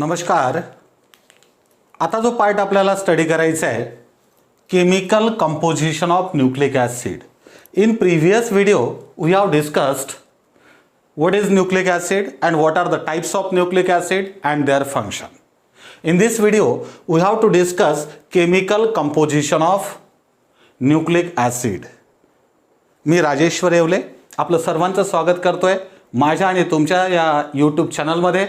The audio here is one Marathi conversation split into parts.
नमस्कार. आता जो पार्ट आपल्याला स्टडी करायचा आहे chemical composition of nucleic acid. In previous video we have discussed what is nucleic acid and what are the types of nucleic acid and their function. In this video we have to discuss chemical composition of nucleic acid. मी राजेश्वर येवले आपलं सर्वांचं स्वागत करतोय माझ्या आणि तुमच्या या यूट्यूब चॅनलमध्ये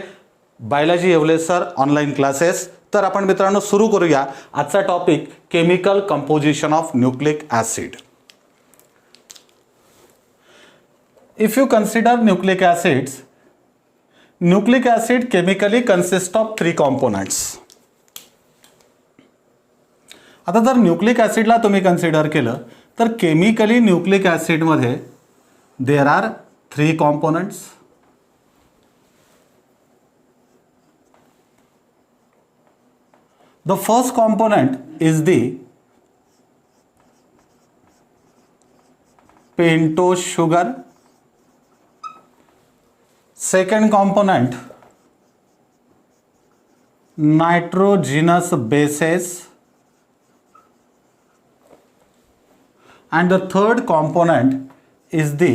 biology Yewale sir online classes. तर आपण मित्रांनो सुरू करूया आजचा topic chemical composition of nucleic acid. If you consider nucleic acids, nucleic acid chemically consists of three components. आता जर न्यूक्लिक ॲसिडला तुम्ही कन्सिडर केलं तर केमिकली न्यूक्लिक ॲसिडमध्ये there are three components. The first component is the pentose sugar. Second component nitrogenous bases, and the third component is the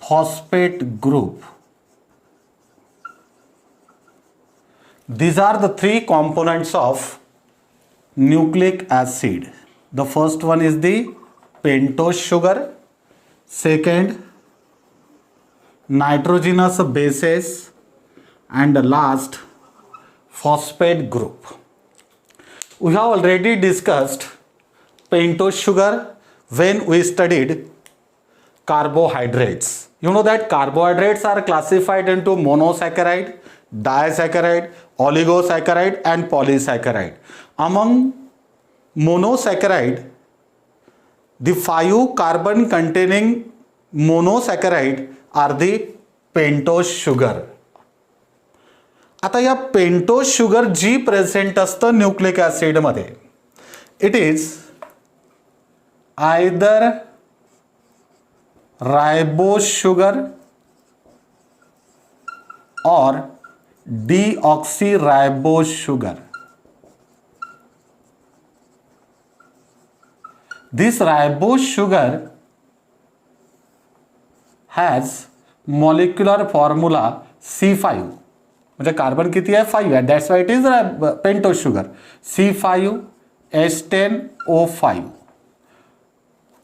phosphate group. These are the three components of nucleic acid. The first one is the pentose sugar, second nitrogenous bases, and the last phosphate group. We have already discussed pentose sugar when we studied carbohydrates. You know that carbohydrates are classified into monosaccharide, disaccharide, oligosaccharide and polysaccharide. Among monosaccharide, the 5 carbon containing monosaccharide are the pentose sugar. आता या पेंटोज शुगर जी प्रेझेंट असतं न्यूक्लिक ॲसिड मध्ये, it is either ribose sugar और deoxyribose sugar. This ribose sugar has molecular formula C5. म्हणजे कार्बन किती आहे 5 आहे. That's why it is pentose sugar. C5H10O5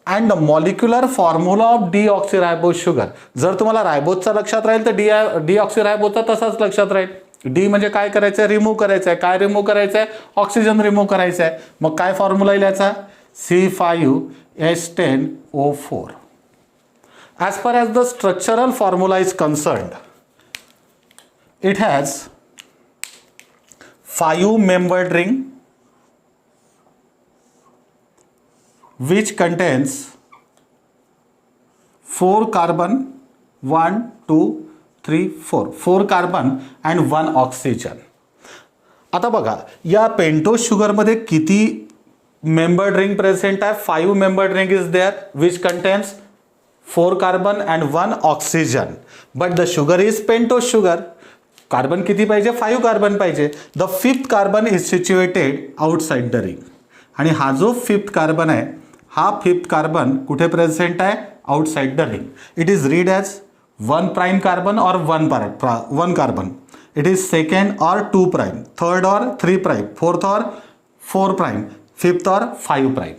and the molecular formula of deoxyribose sugar. जर तुम्हाला रायबोजचा लक्षात राहील तर डीऑक्सीरायबोजचा तसाच लक्षात राहील. डी म्हणजे काय करायचं आहे, रिमूव्ह करायचं आहे. काय रिमूव्ह करायचं आहे, ऑक्सिजन रिमूव्ह करायचं आहे. मग काय फॉर्म्युला येईल याचा, C5H10O4. As far as the structural formula is concerned, it has 5-membered ring which contains 4 carbon, 1, 2, 3, 4 carbon and 1 oxygen. आता बघा या पेंटोज शुगरमध्ये किती मेंबर्ड रिंग प्रेझेंट आहे. 5 membered ring is there which contains 4 carbon and 1 oxygen. But the sugar is pentose sugar. Carbon किती पाहिजे, 5 कार्बन पाहिजे. The 5th carbon is situated outside the ring. आणि हा जो 5th कार्बन आहे हा 5th कार्बन कुठे प्रेझेंट आहे, outside the ring. It is read as 1 prime carbon और 1 कार्बन. इट इज सेकंड और 2 प्राइम, थर्ड और 3 प्राइम, फोर्थ और 4 प्राइम, फिफ्थ और 5 prime.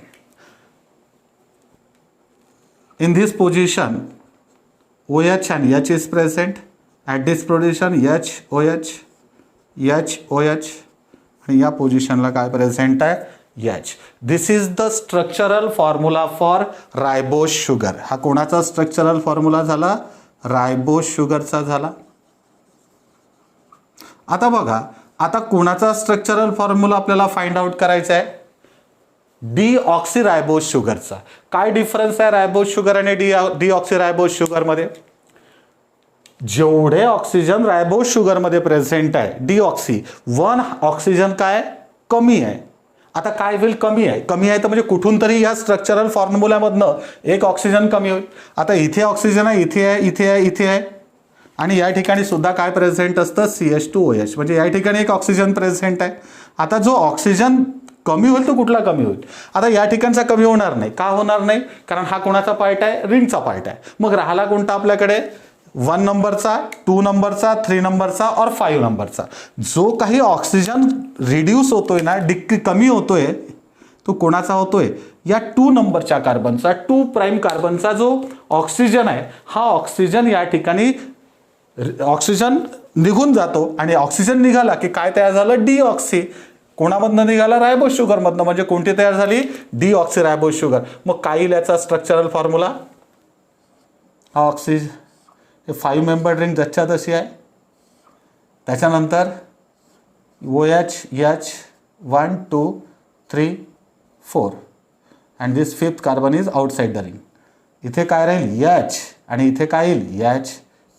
In this position, OH and H is present. At this position, H, OH, आणि या पोझिशनला काय प्रेझेंट आहे, H. This is the structural formula for ribose sugar. हा कोणाचा स्ट्रक्चरल फॉर्म्युला झाला, रायबोज शुगरचा झाला. आता बघा, आता कोणाचा स्ट्रक्चरल फॉर्म्युला आपल्याला फाइंड आउट करायचा आहे, डीऑक्सीरायबोज शुगरचा. काय डिफरन्स आहे रायबोज शुगर आणि डीऑक्सीरायबोज शुगरमध्ये, जेवढे ऑक्सिजन रायबोज शुगरमध्ये प्रेझेंट आहे डीऑक्सी 1 ऑक्सिजन काय कमी आहे. आता काय होईल, कमी आहे तर म्हणजे कुठून तरी या स्ट्रक्चरल फॉर्म्युल्यामधनं एक ऑक्सिजन कमी होईल. आता इथे ऑक्सिजन आहे, इथे आहे, इथे आहे, इथे आहे, आणि या ठिकाणी सुद्धा काय प्रेझेंट असतं, CH2OH, म्हणजे या ठिकाणी एक ऑक्सिजन प्रेझेंट आहे. आता जो ऑक्सिजन कमी होईल तो कुठला कमी होईल, आता या ठिकाणचा कमी होणार नाही. का होणार नाही, कारण हा कोणाचा पार्ट आहे, रिंगचा पार्ट आहे. मग राहिला कोणता आपल्याकडे, 1 नंबरचा, 2 नंबरचा, 3 नंबरचा और 5 नंबरचा. जो काही ऑक्सिजन रिड्यूस होतोय ना, कमी होतोय, तो कोणाचा होतोय, या 2 नंबरच्या कार्बनचा, 2 प्राइम कार्बनचा जो ऑक्सिजन आहे, हा ऑक्सिजन या ठिकाणी ऑक्सिजन निघून जातो. आणि ऑक्सिजन निघाला की काय तयार झालं, डिऑक्सी. कोणामधनं निघाला, रायबोज शुगरमधनं. म्हणजे कोणती तयार झाली, डिऑक्सी रायबोज शुगर. मग काय येईल याचा स्ट्रक्चरल फॉर्म्युला, हा ऑक्सिजन 5 मेंबर रिंग जसच्या तशी आहे. त्याच्यानंतर OH, H 1 2 3 4 and this 5th carbon is outside the ring. इथे काय राहील, H, आणि इथे काय येईल, H.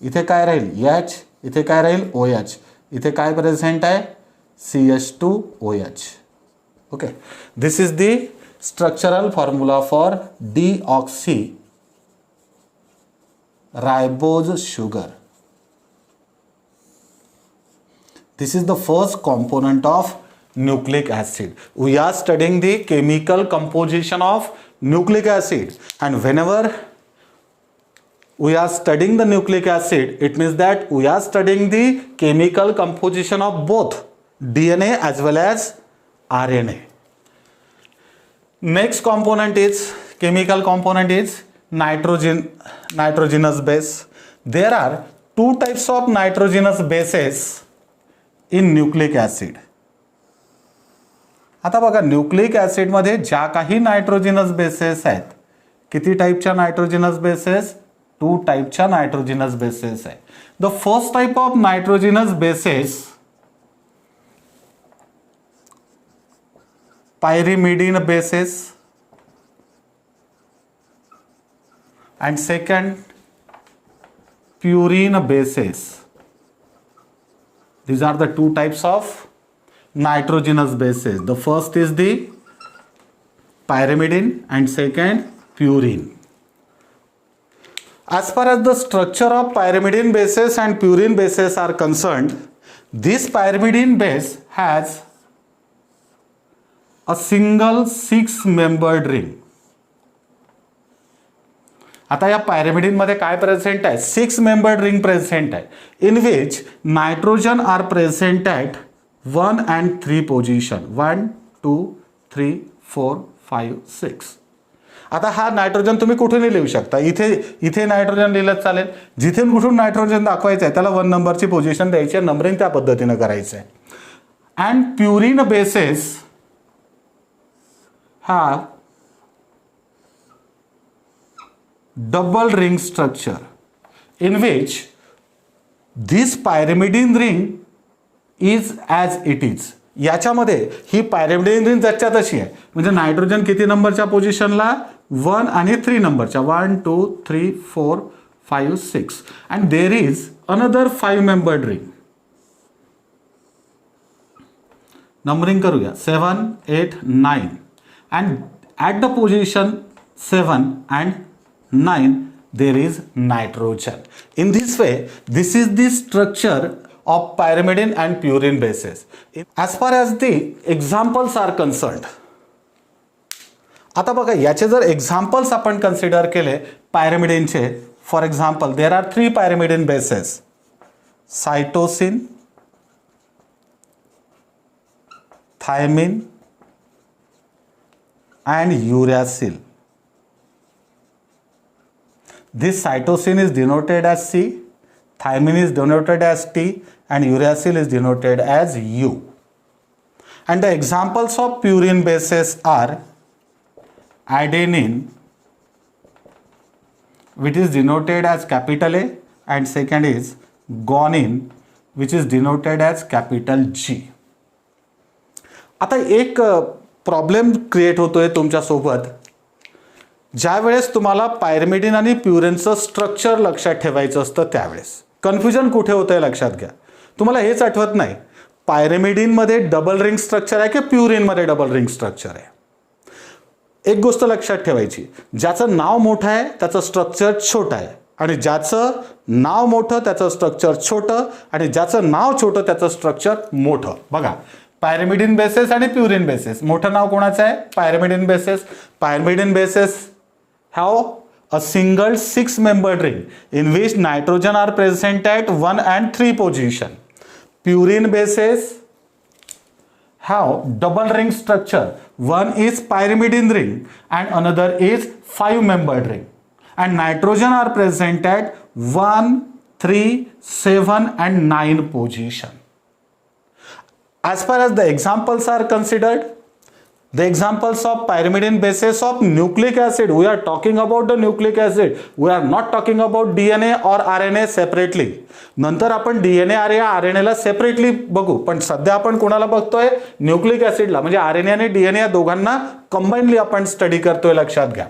इथे काय राहील, H. इथे काय राहील, OH. इथे काय प्रेझेंट आहे, CH2OH. Okay, this is the structural formula for deoxyribose sugar. This is the first component of nucleic acid. We are studying the chemical composition of nucleic acid, and whenever we are studying the nucleic acid, it means that we are studying the chemical composition of both DNA as well as RNA. Next component is, chemical component is nitrogenous base. There are 2 types of nitrogenous bases in nucleic acid. आता बघा, न्यूक्लिक ऍसिड मध्ये ज्या काही नायट्रोजिनस बेसेस आहेत, किती टाईपच्या नायट्रोजिनस बेसेस, 2 टाईपच्या नायट्रोजिनस बेसेस आहे. The first type of नायट्रोजिनस bases, pyrimidine bases, and second purine bases. These are the 2 types of nitrogenous bases. The first is the pyrimidine and second purine. As far as the structure of pyrimidine bases and purine bases are concerned, this pyrimidine base has a single 6-membered ring. आता या पायरिमिडीन मध्ये काय प्रेझेंट आहे, 6 मेंबर्ड रिंग प्रेझेंट आहे, in which nitrogen are present at 1 and 3 position, 1 2 3 4 5 6. आता हा नायट्रोजन तुम्ही कुठूनही लिहू शकता, इथे नायट्रोजन लिहिलं चालेल, जिथे कुठून नायट्रोजन दाखवायचं आहे त्याला 1 नंबरची पोझिशन द्यायची, नंबरिंग त्या पद्धतीनं करायचं आहे. And purine bases have double ring structure in which this pyrimidine ring is as it is. याच्यामध्ये ही पायरिमिडीन रिंग जसच्या तशी आहे, म्हणजे नायट्रोजन किती नंबरच्या पोझिशनला, 1 आणि 3 नंबरच्या, 1 2 3 4 5 6. And there is another 5 membered ring. Numbering करूया, 7 8 9. And at the position 7 and 9 there is nitrogen. In this way, this is the structure of pyrimidine and purine bases. As far as the examples are concerned, आता बघा याचे जर एक्झाम्पल्स आपण कन्सिडर केले पायरिमिडीनचे, for example there are 3 pyrimidine bases, cytosine, thymine and uracil. This cytosine is denoted as C, thymine is denoted as T, and uracil is denoted as U. And the examples of purine bases are adenine, which is denoted as capital A, and second is guanine, which is denoted as capital G. आता एक प्रॉब्लेम क्रिएट होतोय तुमच्यासोबत, ज्या वेळेस तुम्हाला पायरिमिडीन आणि प्युरिनचं स्ट्रक्चर लक्षात ठेवायचं असतं त्यावेळेस कन्फ्युजन कुठे होतंय लक्षात घ्या. तुम्हाला हेच आठवत नाही पायरिमिडीनमध्ये डबल रिंग स्ट्रक्चर आहे की प्युरिनमध्ये डबल रिंग स्ट्रक्चर आहे. एक गोष्ट लक्षात ठेवायची, ज्याचं नाव मोठं आहे त्याचं स्ट्रक्चर छोटं आहे. आणि ज्याचं नाव मोठं त्याचं स्ट्रक्चर छोटं आणि ज्याचं नाव छोटं त्याचं स्ट्रक्चर मोठं. बघा, पायरिमिडिन बेसिस आणि प्युरिन बेसिस. मोठं नाव कोणाचं आहे? Pyrimidine basis. Pyrimidine basis have a single 6-membered ring in which nitrogen are present at 1 and 3 position. Purine bases have double ring structure. One is pyrimidine ring and another is 5-membered ring. And nitrogen are present at 1, 3, 7 and 9 position. As far as the examples are considered, the examples of pyrimidine bases of nucleic acid, we are talking about the nucleic acid, we are not talking about DNA or RNA separately. नंतर आपण DNA या RNA ला सेपरेटली बघू, पण सध्या आपण कोणाला बघतोय? न्यूक्लिक ऍसिडला. म्हणजे RNA आणि DNA या दोघांना कंबाइनली आपण स्टडी करतोय, लक्षात घ्या.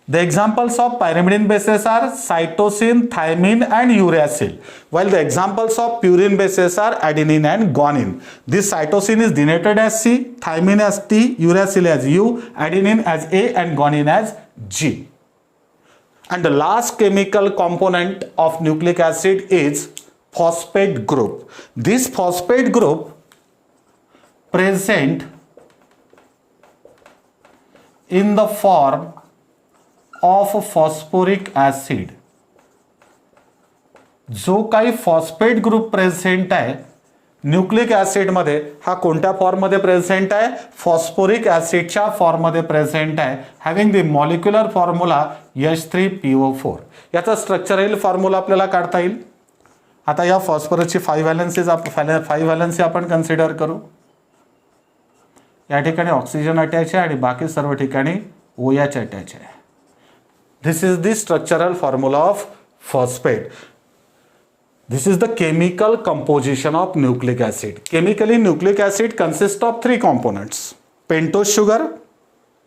The examples of pyrimidine bases are cytosine, thymine and uracil, while the examples of purine bases are adenine and guanine. This cytosine is denoted as C, thymine as T, uracil as U, adenine as A and guanine as G. And the last chemical component of nucleic acid is phosphate group. This phosphate group present in the form of phosphoric acid. जो काही फॉस्फेट ग्रुप प्रेझेंट आहे न्यूक्लिक ऍसिडमध्ये, हा कोणत्या फॉर्ममध्ये प्रेझेंट आहे? फॉस्फोरिक ऍसिडच्या फॉर्ममध्ये प्रेझेंट आहे, having the molecular formula H3PO4. याचा स्ट्रक्चरल फॉर्म्युला आपल्याला काढता येईल. आता या फॉस्फरसची 5 व्हॅलन्सी आपण कन्सिडर करू. या ठिकाणी ऑक्सिजन अटॅच आहे आणि बाकी सर्व ठिकाणी OH अटॅच आहे. This is the structural formula of phosphate. This is the chemical composition of nucleic acid. Chemically, nucleic acid consists of 3 components: pentose sugar,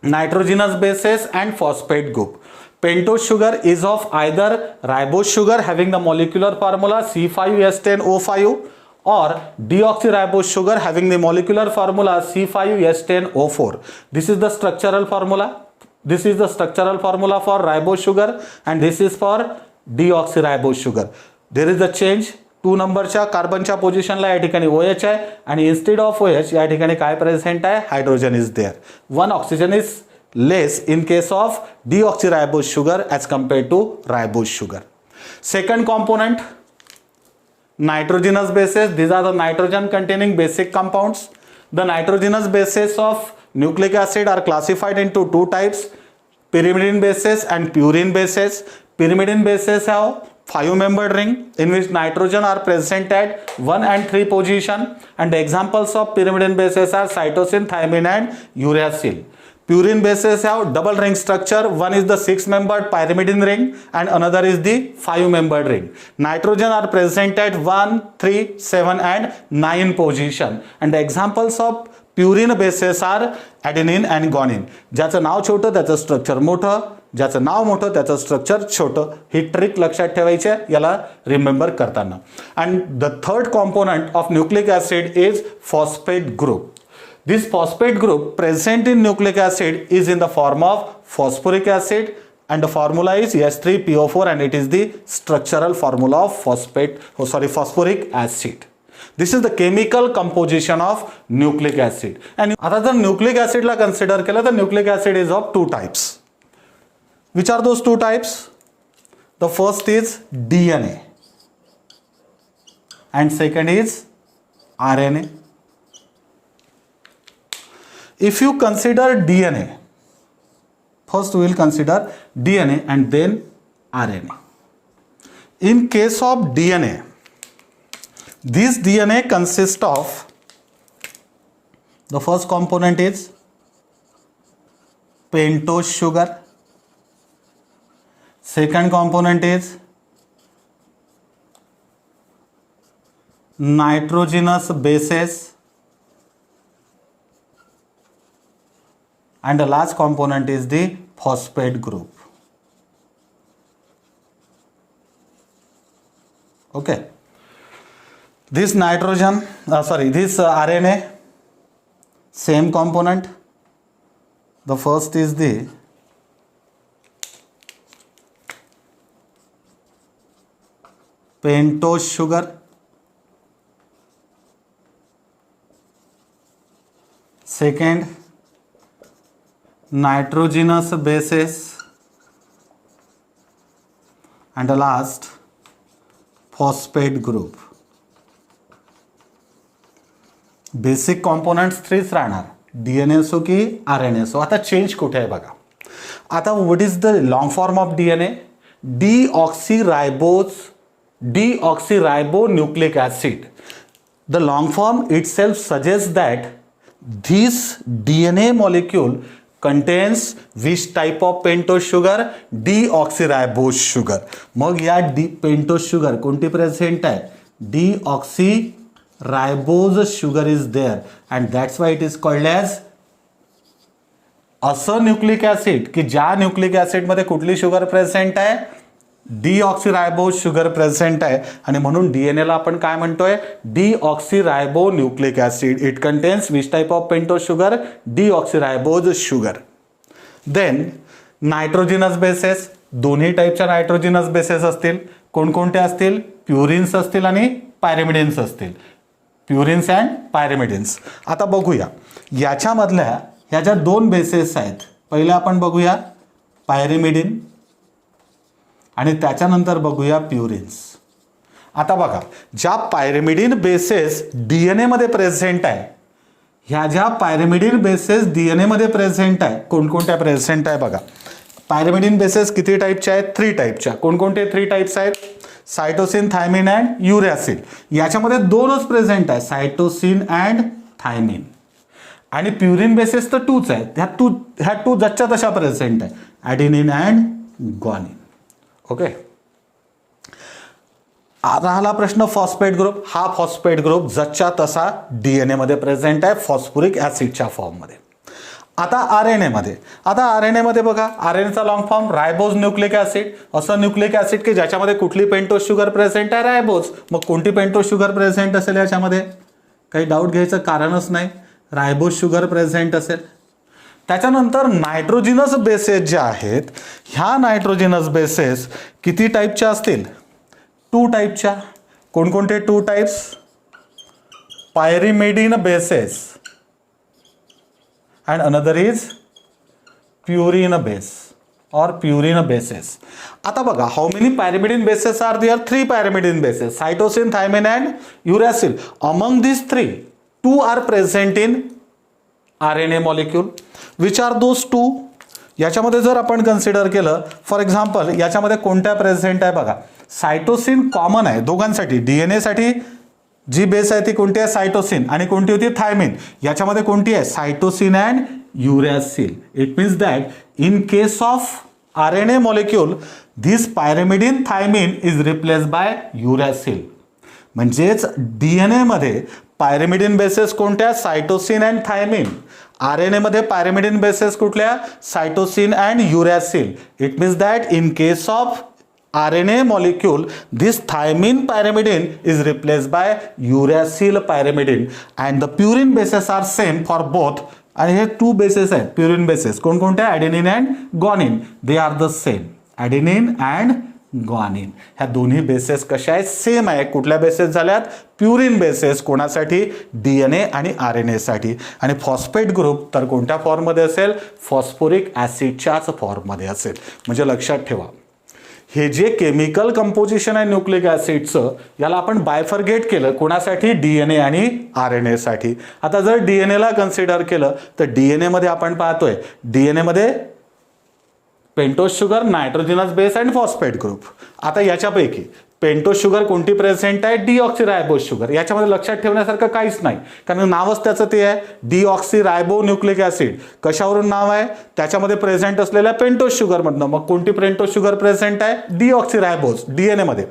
nitrogenous bases and phosphate group. Pentose sugar is of either ribose sugar having the molecular formula C5H10O5 or deoxyribose sugar having the molecular formula C5H10O4. This is the structural formula. This is the structural formula for ribose sugar and this is for deoxyribose sugar. There is a change. 2 नंबरच्या कार्बनच्या पोझिशनला या ठिकाणी OH आहे आणि इन्स्टेड ऑफ OH या ठिकाणी काय प्रेझेंट आहे? Hydrogen is there. 1 oxygen is less in case of deoxyribose sugar as compared to ribose sugar. Second component, nitrogenous bases. These are the nitrogen containing basic compounds. The nitrogenous bases of nucleic acid are classified into 2 types: pyrimidine bases and purine bases. Pyrimidine bases have 5-membered ring in which nitrogen are present at 1 and 3 position, and the examples of pyrimidine bases are cytosine, thymine and uracil. Purine bases have double ring structure. One is the 6-membered pyrimidine ring and another is the 5-membered ring. Nitrogen are present at 1, 3, 7 and 9 position, and the examples of purine bases are adenine and guanine. ज्याचं नाव छोटं त्याचं स्ट्रक्चर मोठं, ज्याचं नाव मोठं त्याचं स्ट्रक्चर छोटं. ही ट्रिक लक्षात ठेवायची आहे याला रिमेंबर करताना. And the third component of nucleic acid is phosphate group. This phosphate group present in nucleic acid is in the form of phosphoric acid and the formula is H3PO4 and it is the structural formula of phosphoric acid. This is the chemical composition of nucleic acid. And आता जर nucleic acid ला consider केलं तर nucleic acid is of 2 types. Which are those 2 types? The first is DNA and second is RNA. If you consider DNA, first we will consider DNA and then RNA. In case of DNA, this DNA consists of, the first component is pentose sugar, second component is nitrogenous bases, and the last component is the phosphate group. Okay, this RNA, same component. The first is the pentose sugar, second nitrogenous bases, and the last phosphate group. Basic components 3च राहणार, DNA असो की RNA असो. आता चेंज कुठे आहे बघा. आता what is the long form of DNA? deoxyribonucleic acid. The long form itself suggests that this DNA molecule contains which type of pentose sugar? Deoxyribose sugar. मग या pentose sugar कोणती प्रेझेंट आहे? Deoxyribose sugar is there and that's why it is called as असं न्यूक्लिक ऍसिड की ज्या न्यूक्लिक ऍसिड मध्ये कुठली शुगर प्रेझेंट आहे? डिऑक्सिरायबोज शुगर प्रेझेंट आहे आणि म्हणून डीएनए ला आपण काय म्हणतोय? Deoxyribonucleic acid. It contains which type of pentose sugar? Deoxyribose sugar. Then nitrogenous bases, दोन्ही टाईपच्या नायट्रोजिनस बेसेस असतील. कोणकोणते असतील? प्युरिन्स असतील आणि पायरिमिडिन्स असतील. प्युरिन्स अँड पायरिमिडिन्स. आता बघूया याच्यामधल्या ह्या ज्या दोन बेसेस आहेत, पहिले आपण बघूया पायरिमिडिन आणि त्याच्यानंतर बघूया प्युरिन्स. आता बघा, ज्या पायरिमिडिन बेसेस डीएनए मध्ये प्रेझेंट आहे, ह्या ज्या पायरिमिडिन बेसेस डीएनए मध्ये प्रेझेंट आहे, कोणकोणत्या प्रेझेंट आहे बघा. पायरिमिडिन बेसेस किती टाईपच्या आहेत? 3 टाईपच्या. कोणकोणते 3 टाईप्स आहेत? Cytosine, thymine and uracil. याच्यामध्ये 2च प्रेझेंट आहे, सायटोसिन अँड थायमिन. आणि प्युरिन बेसेस तर 2च आहेत. ह्या 2 जच्या तशा प्रेझेंट आहे, ॲडेनिन अँड ग्वानिन. ओके. राहिला प्रश्न फॉस्फेट ग्रुप. हा फॉस्फेट ग्रुप जच्या तसा डीएनए मध्ये प्रेझेंट आहे फॉस्फोरिक ऍसिडच्या फॉर्ममध्ये. आता आरएनए मध्ये, मध्ये बघा, आरएनएचा लॉंग फॉर्म रायबोज न्यूक्लिक ऍसिड. असं न्यूक्लिक ऍसिड की ज्याच्यामध्ये कुठली पेंटोज शुगर प्रेझेंट आहे? रायबोज. मग कोणती पेंटोज शुगर प्रेझेंट असेल याच्यामध्ये? काही डाऊट घ्यायचं कारणच नाही, रायबोज शुगर प्रेझेंट असेल. त्याच्यानंतर नायट्रोजिनस बेसेस ज्या आहेत, ह्या नायट्रोजिनस बेसेस किती टाईपच्या असतील? 2 टाईपच्या. कोणकोणते 2 types? Pyrimidine bases and another is purine base और प्युरिन बेसेस. आता बघा, how many pyrimidine bases are there? 3 pyrimidine bases, cytosine, thymine and uracil. Among these 3, 2 are present in RNA molecule. Which are those 2? याच्यामध्ये जर आपण कन्सिडर केलं, फॉर एक्झाम्पल याच्यामध्ये कोणत्या प्रेझेंट आहे बघा. सायटोसिन कॉमन आहे दोघांसाठी. डीएनए साठी जी बेस आहे ती कोणती आहे? सायटोसिन. आणि कोणती होती? थायमिन. याच्यामध्ये कोणती आहे? Cytosine and uracil. It means that in case of RNA molecule this pyrimidine thymine is replaced by uracil. म्हणजेच डीएनए मध्ये पायरिमिडिन बेसेस कोणत्या? Cytosine and thymine. RNA मध्ये पायरिमिडिन बेसेस कुठल्या? Cytosine and uracil. It means that in case of RNA molecule this thymine pyrimidine is replaced by uracil pyrimidine and the purine bases are same for both. आणि हे 2 बेसेस आहेत प्युरिन बेसेस. कोणकोणते? Adenine and guanine. They are the same. Adenine and guanine ह्या दोन्ही बेसेस कशा आहेत? सेम आहे. कुठल्या बेसेस झाल्यात? Purine bases. कोणासाठी? डीएनए आणि आरएनए साठी. आणि फॉस्फेट ग्रुप तर कोणत्या फॉर्ममध्ये असेल? फॉस्फोरिक ऍसिडच्याच फॉर्ममध्ये असेल. म्हणजे लक्षात ठेवा, हे जे केमिकल कंपोजिशन आहे न्यूक्लिक ऍसिडचं, याला आपण बायफर्गेट केलं. कोणासाठी? डीएनए आणि आरएनए साठी. आता जर डीएनए ला कन्सिडर केलं तर डीएनए मध्ये आपण पाहतोय, डीएनए मध्ये pentose sugar, नायट्रोजिनस base and phosphate group. आता याच्यापैकी पेंटोज शुगर कोणती प्रेझेंट आहे? डिऑक्सिरायबोज शुगर. याच्यामध्ये लक्षात ठेवण्यासारखं काहीच नाही, कारण नावच त्याचं ते आहे, डिऑक्सिरायबोन्यूक्लिक ऍसिड. कशावरून नाव आहे? त्याच्यामध्ये प्रेझेंट असलेल्या पेंटोज शुगर मधनं. मग कोणती पेंटोज शुगर प्रेझेंट आहे? डिऑक्सिरायबोज डीएनए मध्ये.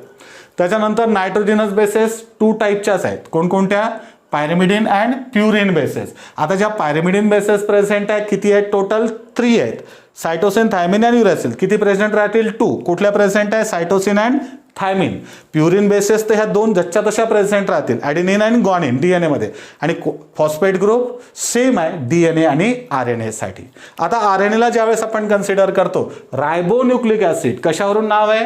त्याच्यानंतर नायट्रोजिनस बेसेस 2 टाईपच्याच आहेत. कोणकोणत्या? Pyrimidine and purine bases. आता ज्या पायरिमिडिन बेसेस प्रेझेंट आहेत किती आहेत? टोटल 3 आहेत. Cytosine, thymine and uracil. किती प्रेझेंट राहतील? 2. कुठल्या प्रेझेंट आहे? Cytosine and thymine. Purine bases तर ह्या 2 जच्या तशा प्रेझेंट राहतील, ॲडेनिन अँड ग्वानिन डीएनए मध्ये. आणि फॉस्फेट ग्रुप सेम आहे डीएनए आणि आरएनए साठी. आता आरएनए ला ज्यावेळेस आपण कन्सिडर करतो, रायबोन्यूक्लिक ऍसिड कशावरून नाव आहे?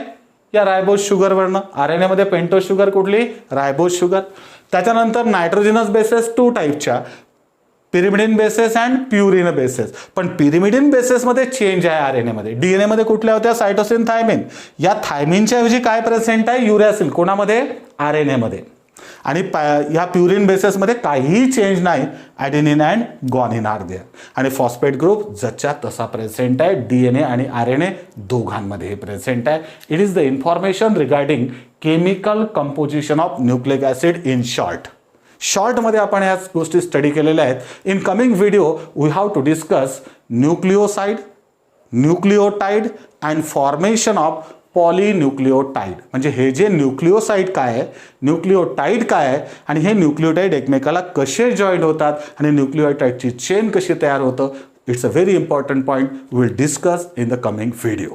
या रायबोज शुगरवरनं. RNA मध्ये पेंटोज शुगर कुठली? Ribose sugar. त्याच्यानंतर नायट्रोजिनस बेसेस 2 टाईपच्या, pyrimidine bases and purine bases. पण पिरिमिडिन बेसेसमध्ये चेंज आहे RNA मध्ये. DNA मध्ये कुठल्या होत्या? Cytosine, thymine. या थायमिनच्या ऐवजी काय प्रेझेंट आहे? युरॅसिल. कोणामध्ये? RNA मध्ये. आणि या प्युरिन बेसेसमध्ये काहीही चेंज नाही. Adenine and guanine are there. आणि फॉस्फेट ग्रुप जच्या तसा प्रेझेंट आहे. DNA आणि RNA दोघांमध्ये प्रेझेंट आहे. It is the information regarding chemical composition of nucleic acid in short. शॉर्टमध्ये आपण ह्या गोष्टी स्टडी केलेल्या आहेत. In coming video we have to discuss nucleoside, nucleotide and formation of polynucleotide. म्हणजे हे जे न्यूक्लिओसाइड काय आहे, न्यूक्लिओटाइड काय आहे, आणि हे न्यूक्लिओटाइड एकमेकाला कसे जॉईन होतात आणि न्यूक्लिओटाइडची चेन कशी तयार होतं. It's a very important point. We will discuss in the coming video.